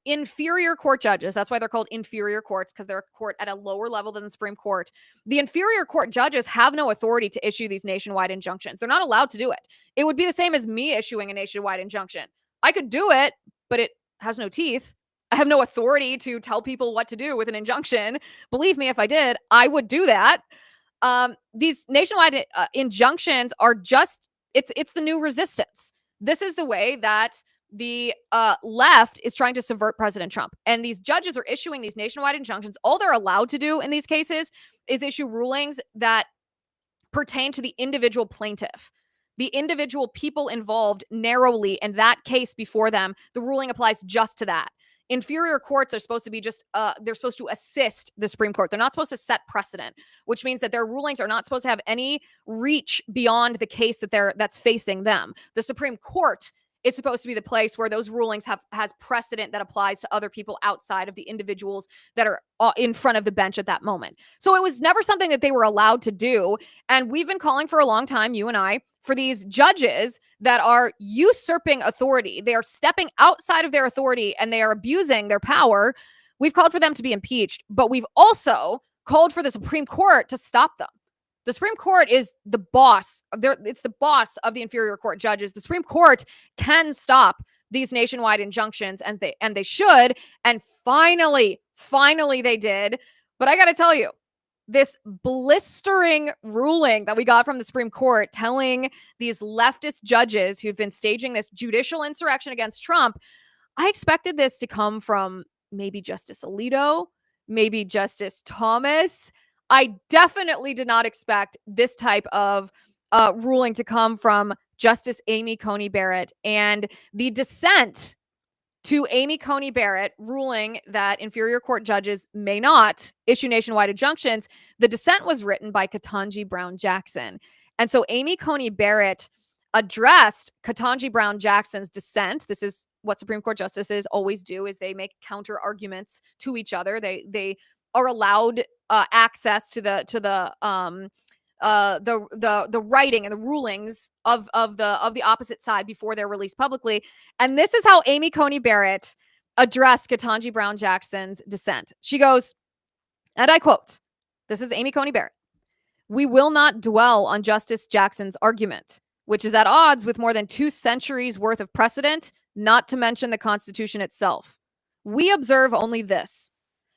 inferior court judges, that's why they're called inferior courts, because they're a court at a lower level than the Supreme Court. The inferior court judges have no authority to issue these nationwide injunctions. They're not allowed to do it. It would be the same as me issuing a nationwide injunction. I could do it, but it has no teeth. I have no authority to tell people what to do with an injunction. Believe me, if I did, I would do that. These nationwide injunctions are just, it's the new resistance. This is the way that the left is trying to subvert President Trump. And these judges are issuing these nationwide injunctions. All they're allowed to do in these cases is issue rulings that pertain to the individual plaintiff, the individual people involved narrowly in that case before them. The ruling applies just to that. Inferior courts are supposed to be just, they're supposed to assist the Supreme Court. They're not supposed to set precedent, which means that their rulings are not supposed to have any reach beyond the case that's facing them. The Supreme Court is supposed to be the place where those rulings has precedent that applies to other people outside of the individuals that are in front of the bench at that moment. So it was never something that they were allowed to do. And we've been calling for a long time, you and I, for these judges that are usurping authority. They are stepping outside of their authority and they are abusing their power. We've called for them to be impeached, but we've also called for the Supreme Court to stop them. The Supreme Court is the boss. It's the boss of the inferior court judges. The Supreme Court can stop these nationwide injunctions, and they should. And finally they did. But I got to tell you, this blistering ruling that we got from the Supreme Court telling these leftist judges who've been staging this judicial insurrection against Trump, I expected this to come from maybe Justice Alito, maybe Justice Thomas. I definitely did not expect this type of ruling to come from Justice Amy Coney Barrett. And the dissent to Amy Coney Barrett ruling that inferior court judges may not issue nationwide injunctions, the dissent was written by Ketanji Brown Jackson. And so Amy Coney Barrett addressed Ketanji Brown Jackson's dissent. This is what Supreme Court justices always do, is they make counter arguments to each other. They are allowed access to the writing and the rulings of the opposite side before they're released publicly. And this is how Amy Coney Barrett addressed Ketanji Brown Jackson's dissent. She goes, and I quote, this is Amy Coney Barrett: "We will not dwell on Justice Jackson's argument, which is at odds with more than 2 centuries worth of precedent, not to mention the Constitution itself. We observe only this: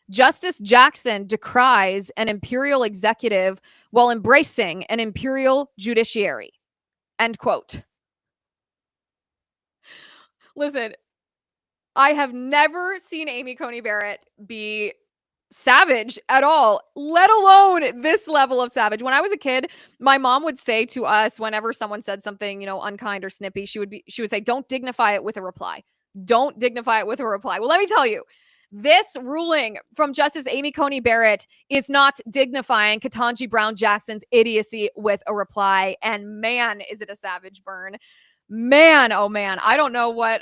Justice Jackson decries an imperial executive while embracing an imperial judiciary." End quote. Listen, I have never seen Amy Coney Barrett be savage at all, let alone this level of savage. When I was a kid, my mom would say to us, whenever someone said something, unkind or snippy, she would say, "Don't dignify it with a reply. Don't dignify it with a reply." Well, let me tell you, this ruling from Justice Amy Coney Barrett is not dignifying Ketanji Brown Jackson's idiocy with a reply. And man, is it a savage burn. Man, oh man. I don't know what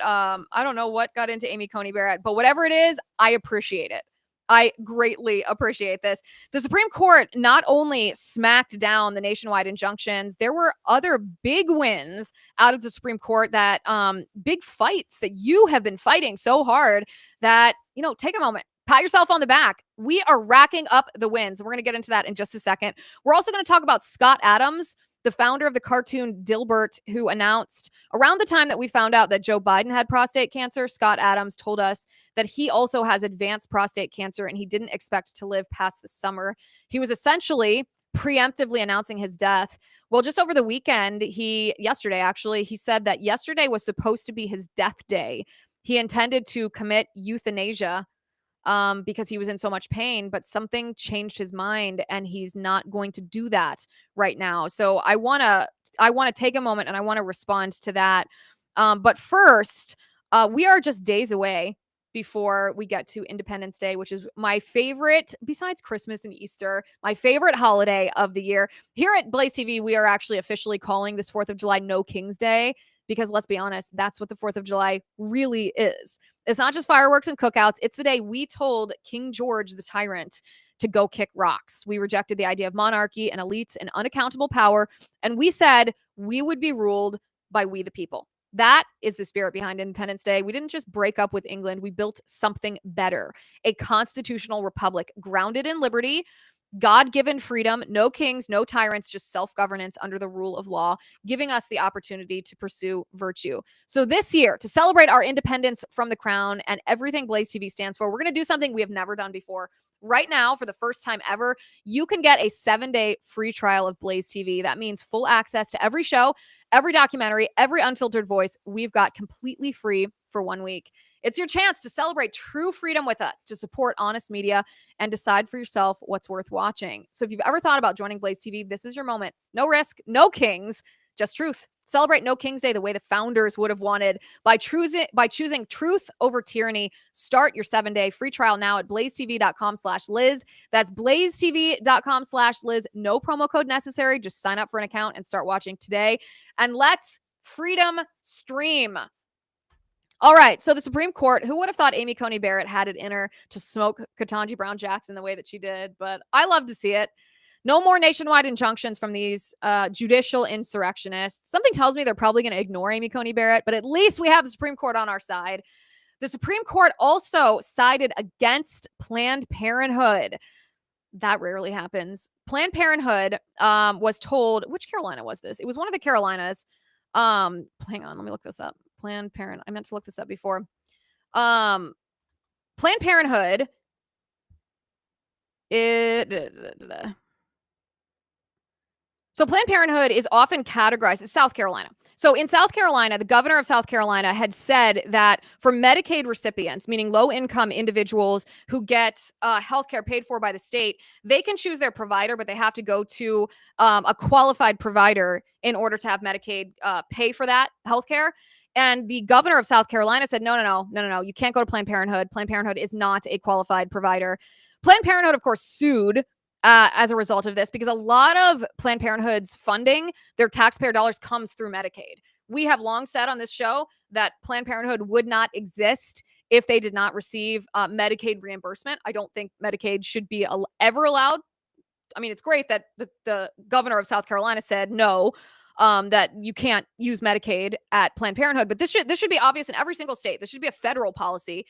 got into Amy Coney Barrett, but whatever it is, I appreciate it. I greatly appreciate this. The Supreme Court not only smacked down the nationwide injunctions, there were other big wins out of the Supreme Court, that big fights that you have been fighting so hard that, take a moment, pat yourself on the back. We are racking up the wins. We're going to get into that in just a second. We're also going to talk about Scott Adams, the founder of the cartoon Dilbert, who announced around the time that we found out that Joe Biden had prostate cancer. Scott Adams told us that he also has advanced prostate cancer and he didn't expect to live past the summer. He was essentially preemptively announcing his death. Well, just over the weekend, yesterday actually, he said that yesterday was supposed to be his death day. He intended to commit euthanasia because he was in so much pain, but something changed his mind and he's not going to do that right now. So I want to take a moment and I want to respond to that. But first, we are just days away before we get to Independence Day, which is my favorite, besides Christmas and Easter, my favorite holiday of the year. Here at BlazeTV, we are actually officially calling this 4th of July No King's Day, because let's be honest, that's what the 4th of July really is. It's not just fireworks and cookouts. It's the day we told King George the tyrant to go kick rocks. We rejected the idea of monarchy and elites and unaccountable power. And we said we would be ruled by we the people. That is the spirit behind Independence Day. We didn't just break up with England. We built something better, a constitutional republic grounded in liberty, God-given freedom, no kings, no tyrants, just self-governance under the rule of law, giving us the opportunity to pursue virtue. So this year, to celebrate our independence from the crown and everything Blaze TV stands for, we're going to do something we have never done before. Right now, for the first time ever, you can get a 7-day free trial of Blaze TV. That means full access to every show, every documentary, every unfiltered voice we've got completely free for 1 week. It's your chance to celebrate true freedom with us, to support honest media, and decide for yourself what's worth watching. So if you've ever thought about joining Blaze TV, this is your moment. No risk, no kings, just truth. Celebrate No King's Day the way the founders would have wanted by choosing truth over tyranny. Start your 7-day free trial now at blazetv.com/Liz. That's blazetv.com/Liz. No promo code necessary. Just sign up for an account and start watching today. And let freedom stream. All right, so the Supreme Court, who would have thought Amy Coney Barrett had it in her to smoke Ketanji Brown Jackson the way that she did? But I love to see it. No more nationwide injunctions from these judicial insurrectionists. Something tells me they're probably going to ignore Amy Coney Barrett, but at least we have the Supreme Court on our side. The Supreme Court also sided against Planned Parenthood. That rarely happens. Planned Parenthood was told, which Carolina was this? It was one of the Carolinas. Hang on, let me look this up. Planned Parenthood. I meant to look this up before. Planned Parenthood. So Planned Parenthood is often categorized as South Carolina. So in South Carolina, the governor of South Carolina had said that for Medicaid recipients, meaning low-income individuals who get healthcare paid for by the state, they can choose their provider, but they have to go to a qualified provider in order to have Medicaid pay for that healthcare. And the governor of South Carolina said, no, you can't go to Planned Parenthood. Planned Parenthood is not a qualified provider. Planned Parenthood, of course, sued as a result of this, because a lot of Planned Parenthood's funding, their taxpayer dollars, comes through Medicaid. We have long said on this show that Planned Parenthood would not exist if they did not receive Medicaid reimbursement. I don't think Medicaid should be ever allowed. I mean, it's great that the governor of South Carolina said no, that you can't use Medicaid at Planned Parenthood, but this should be obvious in every single state. This should be a federal policy.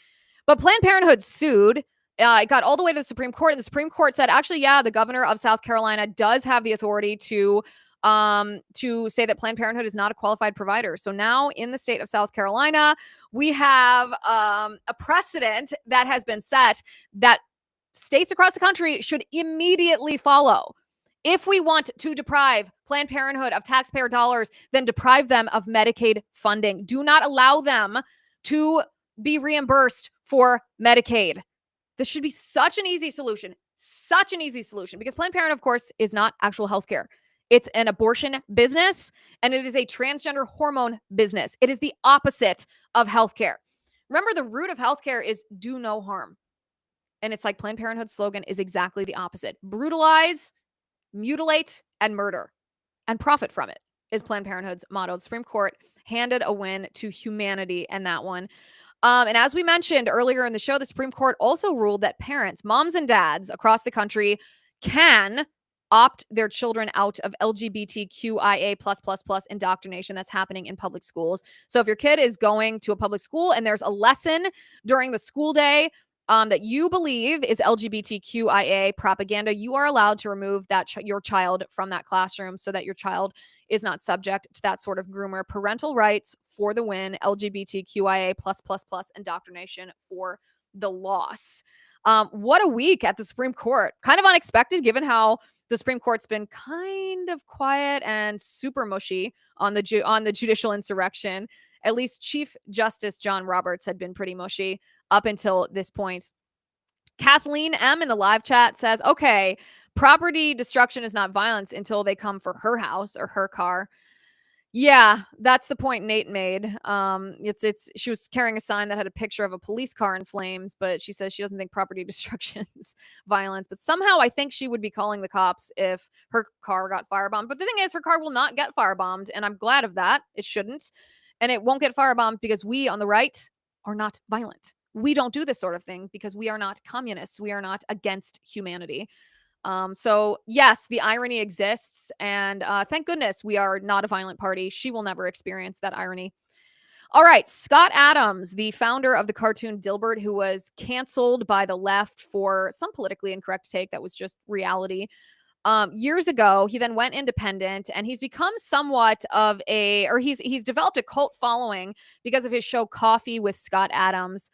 But Planned Parenthood sued. It got all the way to the Supreme Court, and the Supreme Court said, actually, yeah, the governor of South Carolina does have the authority to say that Planned Parenthood is not a qualified provider. So now in the state of South Carolina, we have a precedent that has been set that states across the country should immediately follow. If we want to deprive Planned Parenthood of taxpayer dollars, then deprive them of Medicaid funding. Do not allow them to be reimbursed for Medicaid. This should be such an easy solution, because Planned Parenthood, of course, is not actual healthcare. It's an abortion business, and it is a transgender hormone business. It is the opposite of healthcare. Remember, the root of healthcare is do no harm. And it's like Planned Parenthood's slogan is exactly the opposite. Brutalize, mutilate, and murder, and profit from it is Planned Parenthood's motto. The Supreme Court handed a win to humanity in that one. And as we mentioned earlier in the show, the Supreme Court also ruled that parents, moms and dads across the country, can opt their children out of LGBTQIA++ indoctrination that's happening in public schools. So if your kid is going to a public school and there's a lesson during the school day that you believe is LGBTQIA propaganda, you are allowed to remove your child from that classroom so that your child is not subject to that sort of groomer. Parental rights for the win, LGBTQIA++ indoctrination for the loss. What a week at the Supreme Court. Kind of unexpected, given how the Supreme Court's been kind of quiet and super mushy on the judicial insurrection. At least Chief Justice John Roberts had been pretty mushy up until this point. Kathleen M. in the live chat says, okay, property destruction is not violence until they come for her house or her car. Yeah, that's the point Nate made. She was carrying a sign that had a picture of a police car in flames, but she says she doesn't think property destruction is violence. But somehow I think she would be calling the cops if her car got firebombed. But the thing is, her car will not get firebombed, and I'm glad of that. It shouldn't. And it won't get firebombed because we on the right are not violent. We don't do this sort of thing because we are not communists. We are not against humanity. So yes, the irony exists, and thank goodness we are not a violent party. She will never experience that irony. All right, Scott Adams, the founder of the cartoon Dilbert, who was canceled by the left for some politically incorrect take that was just reality. Years ago, he then went independent, and he's become somewhat of he's developed a cult following because of his show Coffee with Scott Adams.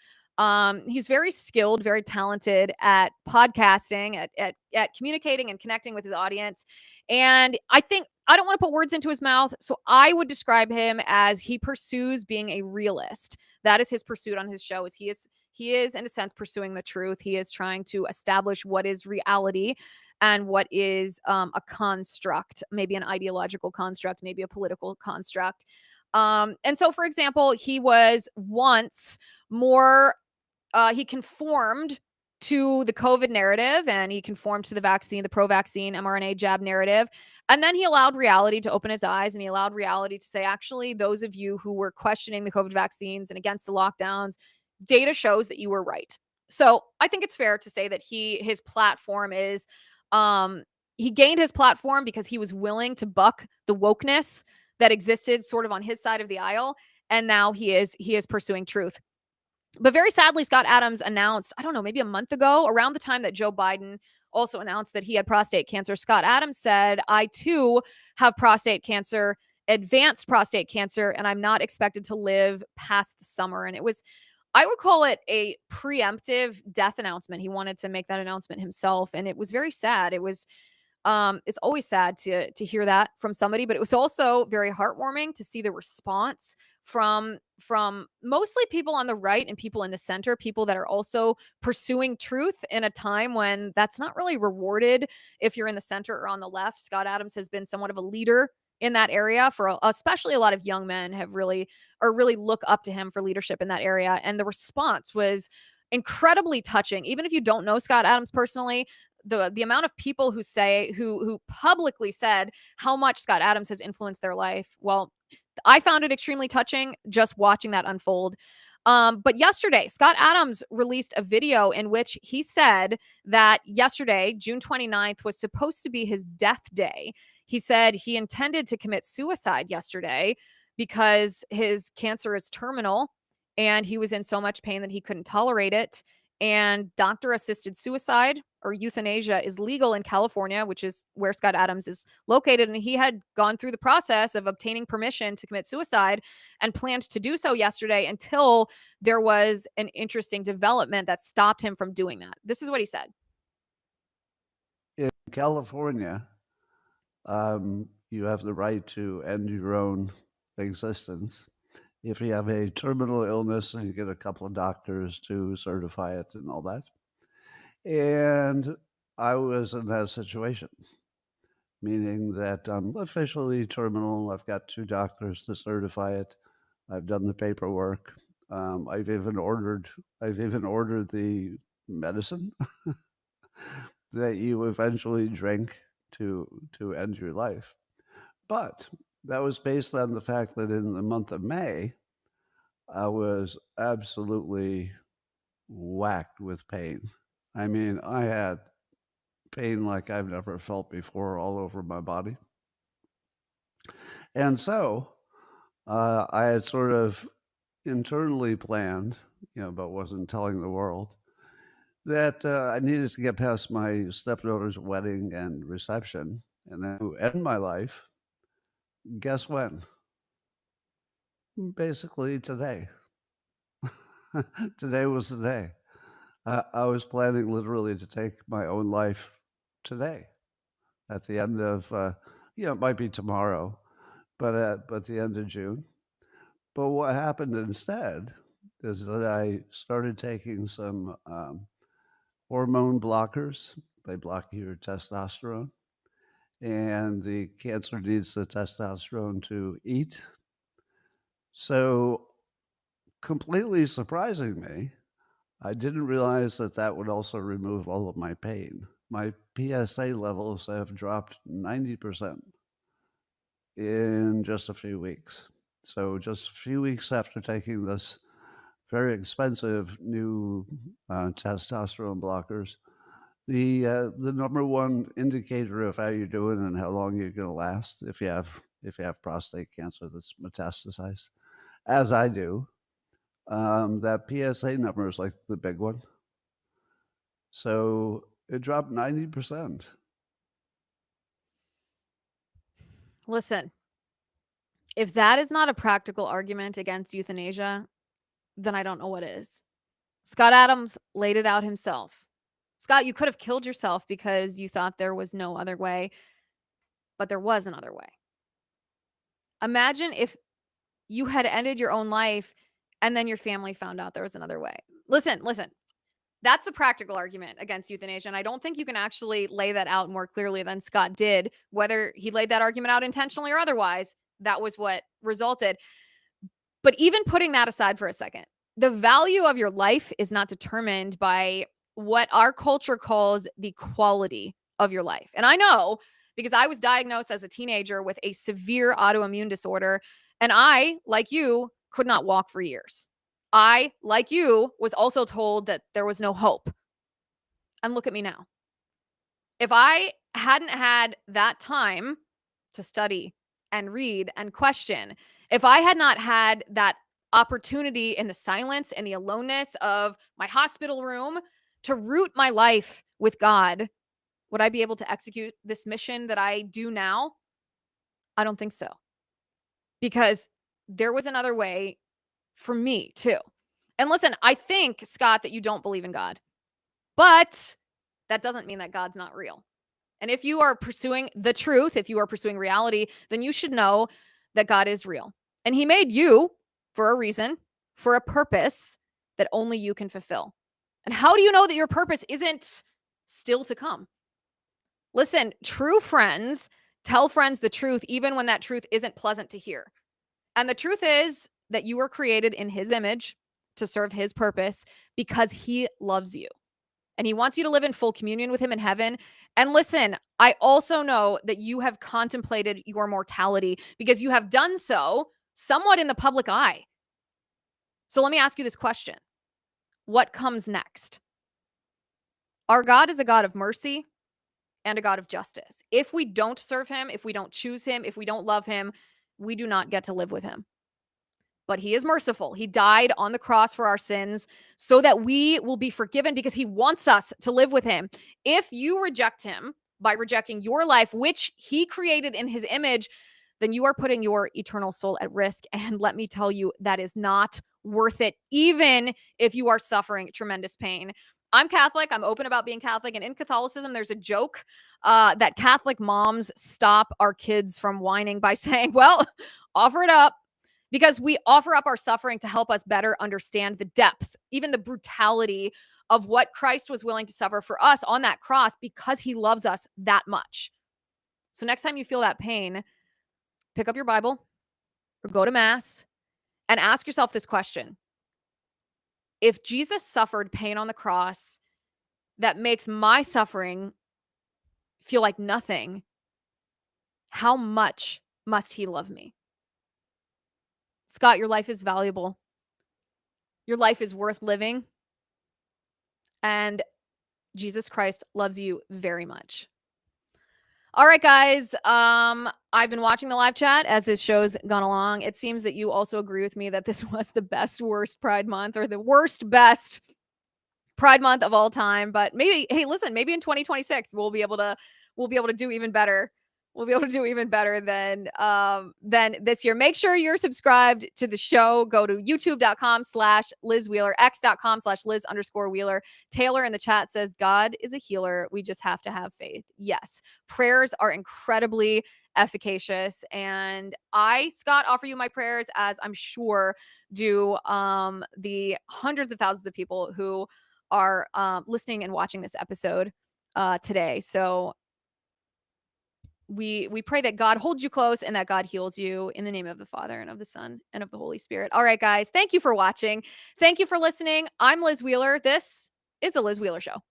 He's very skilled, very talented at podcasting, at communicating and connecting with his audience. And I think I don't want to put words into his mouth, so I would describe him as he pursues being a realist. That is his pursuit on his show. He is in a sense pursuing the truth. He is trying to establish what is reality and what is a construct, maybe an ideological construct, maybe a political construct. And so, for example, he was once more, he conformed to the COVID narrative, and he conformed to the vaccine, the pro-vaccine mRNA jab narrative. And then he allowed reality to open his eyes, and he allowed reality to say, actually, those of you who were questioning the COVID vaccines and against the lockdowns, data shows that you were right. So I think it's fair to say that his platform is, he gained his platform because he was willing to buck the wokeness that existed sort of on his side of the aisle. And now he is pursuing truth. But very sadly, Scott Adams announced, I don't know, maybe a month ago, around the time that Joe Biden also announced that he had prostate cancer, Scott Adams said, I too have prostate cancer, advanced prostate cancer, and I'm not expected to live past the summer. And it was, I would call it a preemptive death announcement. He wanted to make that announcement himself, and it was very sad. It was, it's always sad to hear that from somebody, but it was also very heartwarming to see the response from mostly people on the right and people in the center, people that are also pursuing truth in a time when that's not really rewarded if you're in the center or on the left. Scott Adams has been somewhat of a leader in that area for especially a lot of young men have really look up to him for leadership in that area, and the response was incredibly touching. Even if you don't know Scott Adams personally, the amount of people who publicly said how much Scott Adams has influenced their life. Well, I found it extremely touching just watching that unfold. But yesterday, Scott Adams released a video in which he said that yesterday, June 29th, was supposed to be his death day. He said he intended to commit suicide yesterday because his cancer is terminal and he was in so much pain that he couldn't tolerate it. And doctor-assisted suicide or euthanasia is legal in California, which is where Scott Adams is located. And he had gone through the process of obtaining permission to commit suicide and planned to do so yesterday until there was an interesting development that stopped him from doing that. This is what he said. In California, you have the right to end your own existence. If you have a terminal illness, and you get a couple of doctors to certify it and all that. And I was in that situation, meaning that I'm officially terminal. I've got 2 doctors to certify it. I've done the paperwork. I've even ordered the medicine that you eventually drink to end your life. But that was based on the fact that in the month of May, I was absolutely whacked with pain. I mean, I had pain like I've never felt before all over my body. And so I had sort of internally planned, but wasn't telling the world, that I needed to get past my stepdaughter's wedding and reception and then to end my life. Guess when? Basically today. Today was the day. I was planning literally to take my own life today at the end of, it might be tomorrow, but at the end of June. But what happened instead is that I started taking some hormone blockers. They block your testosterone, and the cancer needs the testosterone to eat. So, completely surprising me, I didn't realize that that would also remove all of my pain. My PSA levels have dropped 90% in just a few weeks. So just a few weeks after taking this very expensive new testosterone blockers, the number one indicator of how you're doing and how long you're going to last if you have prostate cancer that's metastasized, as I do, that PSA number is like the big one. So it dropped 90%. Listen, if that is not a practical argument against euthanasia, then I don't know what is. Scott Adams laid it out himself. Scott, you could have killed yourself because you thought there was no other way, but there was another way. Imagine if you had ended your own life and then your family found out there was another way. Listen. That's the practical argument against euthanasia. And I don't think you can actually lay that out more clearly than Scott did. Whether he laid that argument out intentionally or otherwise, that was what resulted. But even putting that aside for a second, the value of your life is not determined by what our culture calls the quality of your life. And I know because I was diagnosed as a teenager with a severe autoimmune disorder, and I, like you, could not walk for years. I, like you, was also told that there was no hope. And look at me now. If I hadn't had that time to study and read and question, if I had not had that opportunity in the silence and the aloneness of my hospital room to root my life with God, would I be able to execute this mission that I do now? I don't think so. Because there was another way for me too. And listen, I think, Scott, that you don't believe in God, but that doesn't mean that God's not real. And if you are pursuing the truth, if you are pursuing reality, then you should know that God is real. And he made you for a reason, for a purpose that only you can fulfill. And how do you know that your purpose isn't still to come? Listen, true friends tell friends the truth, even when that truth isn't pleasant to hear. And the truth is that you were created in his image to serve his purpose because he loves you. And he wants you to live in full communion with him in heaven. And listen, I also know that you have contemplated your mortality because you have done so somewhat in the public eye. So let me ask you this question. What comes next? Our God is a God of mercy and a God of justice. If we don't serve him, if we don't choose him, if we don't love him, we do not get to live with him. But he is merciful. He died on the cross for our sins so that we will be forgiven because he wants us to live with him. If you reject him by rejecting your life, which he created in his image, then you are putting your eternal soul at risk. And let me tell you, that is not worth it, even if you are suffering tremendous pain. I'm Catholic. I'm open about being Catholic. And in Catholicism, there's a joke that Catholic moms stop our kids from whining by saying, well, offer it up. Because we offer up our suffering to help us better understand the depth, even the brutality of what Christ was willing to suffer for us on that cross because he loves us that much. So next time you feel that pain, pick up your Bible or go to Mass and ask yourself this question. If Jesus suffered pain on the cross that makes my suffering feel like nothing, how much must he love me? Scott, your life is valuable. Your life is worth living. And Jesus Christ loves you very much. All right, guys. I've been watching the live chat as this show's gone along. It seems that you also agree with me that this was the best, worst Pride Month or the worst, best Pride Month of all time. But maybe, hey, listen, maybe in 2026 we'll be able to do even better. We'll be able to do even better than this year. Make sure you're subscribed to the show. Go to youtube.com/Liz Wheeler, x.com/Liz_Wheeler. Taylor in the chat says, God is a healer. We just have to have faith. Yes. Prayers are incredibly efficacious. And I, Scott, offer you my prayers, as I'm sure do the hundreds of thousands of people who are listening and watching this episode today. So we pray that God holds you close and that God heals you in the name of the Father and of the Son and of the Holy Spirit. All right, guys. Thank you for watching. Thank you for listening. I'm Liz Wheeler. This is The Liz Wheeler Show.